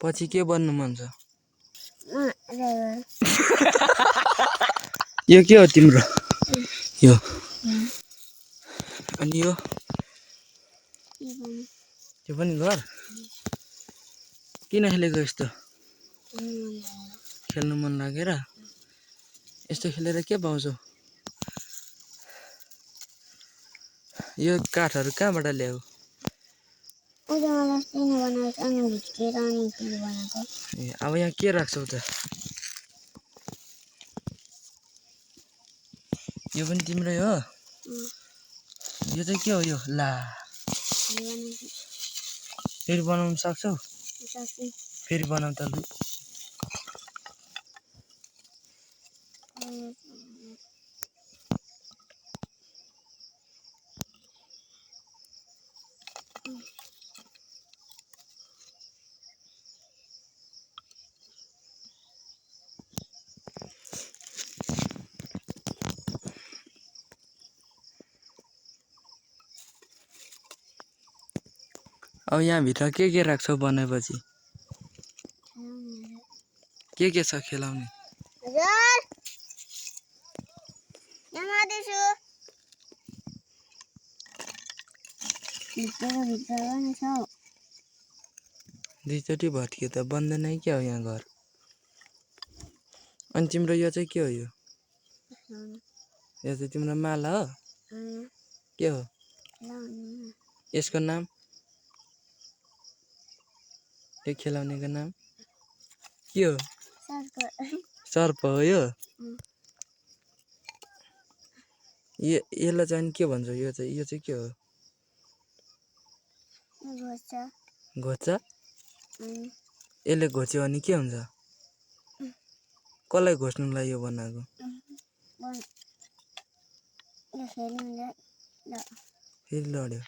पछि के बन्नु मन छ? यो के हो तिम्रो? यो अनि यो त्यो पनि घर? किन खेलेको यस्तो? खेल्नु मन लागेर? यस्तो खेलेर के पाउँछौ? यो काठहरू कहाँबाट ल्याऊ? ए अब यहाँ के राख्छौ त? यो पनि तिम्रै हो? यो चाहिँ के हो यो? ला फेरि बनाउन सक्छौ? फेरि बनाउ त लु। अब यहाँ भित्र के राख्छौ बनाएपछि? के छ खेलाउने? दुईचोटि भत्कियो त बन्दैन है क्या हो यहाँ घर? अनि तिम्रो यो चाहिँ के हो यो? यो चाहिँ तिम्रो माला हो? के हो यसको नाम? यो खेलाउनेको नाम के हो? सर्प हो यो? यसलाई चाहिँ के भन्छ? यो चाहिँ के हो? घोच्चा? यसले घोच्यो भने के हुन्छ? कसलाई घोच्नुलाई यो बनाएको? फेरि लड्यो।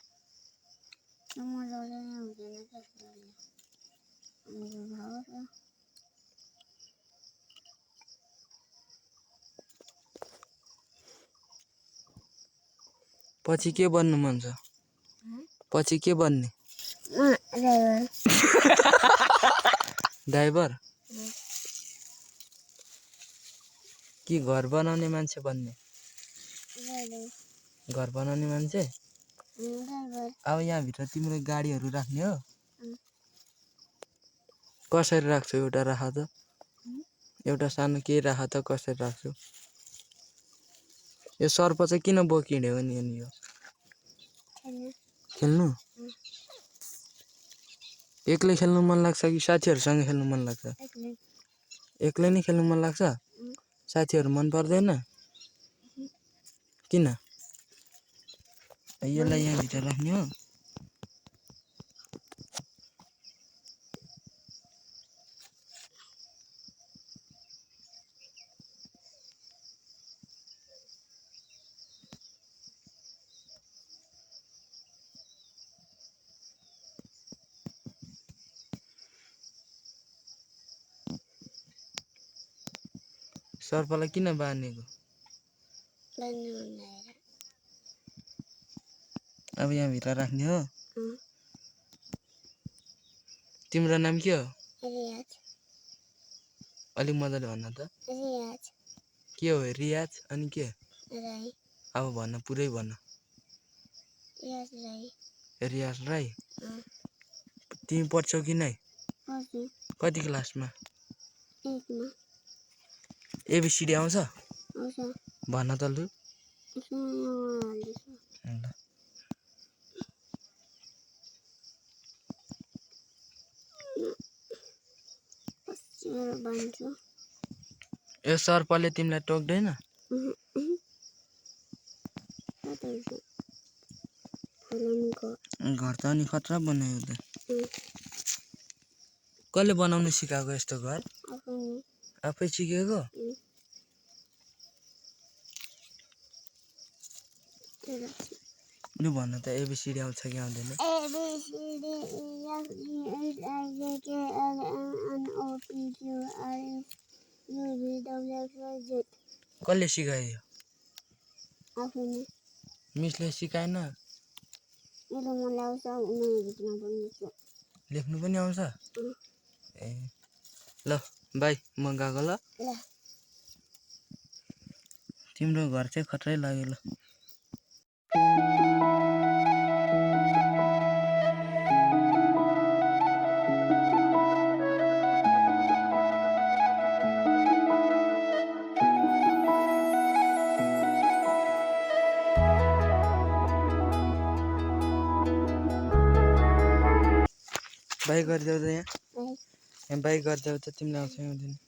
पछि के बन्नु मन छ? पछि के बन्ने? ड्राइभर? कि घर बनाउने मान्छे बन्ने? घर बनाउने मान्छे? अब यहाँ भित्र तिम्रो गाडीहरू राख्ने हो? कसरी राख्छौ एउटा राख त? एउटा सानो केही राख त कसरी राख्छौ? यो सर्प चाहिँ किन बोकिड्यो नि अनि यो? खेल्नु? एक्लै खेल्नु मन लाग्छ कि साथीहरूसँग खेल्नु मन लाग्छ? एक्लै नै खेल्नु मन लाग्छ? साथीहरू मन पर्दैन? किन? यसलाई यहाँ भित्र राख्ने हो? सर्पलाई किन बाँधेको? अब यहाँ भित्र राख्ने हो? तिम्रो नाम के हो? अलिक मजाले भन्न त। के हो रियाज? अनि के? अब भन्न पुरै भन्न। रियाज राई? तिमी पढ्छौ कि नै? कति क्लासमा? एबिसिडी आउँछ? भन्न त लु। यो सर्पले तिमीलाई टोक्दैन? घर त अनि खतरा बनायो त। कसले बनाउनु सिकाएको यस्तो घर? आफै सिकेको? लु भन्न त एबिसिडी आउँछ कि आउँदैन? कसले सिकायो? मिसले सिकाएन? लेख्नु पनि आउँछ? ए ए ल बाई म गएको ल तिम्रो घर चाहिँ खत्रै लाग्यो ल बाई गरिदेऊ त यहाँ बाई गरिदेऊ त तिमीलाई आउँछ आउँदैन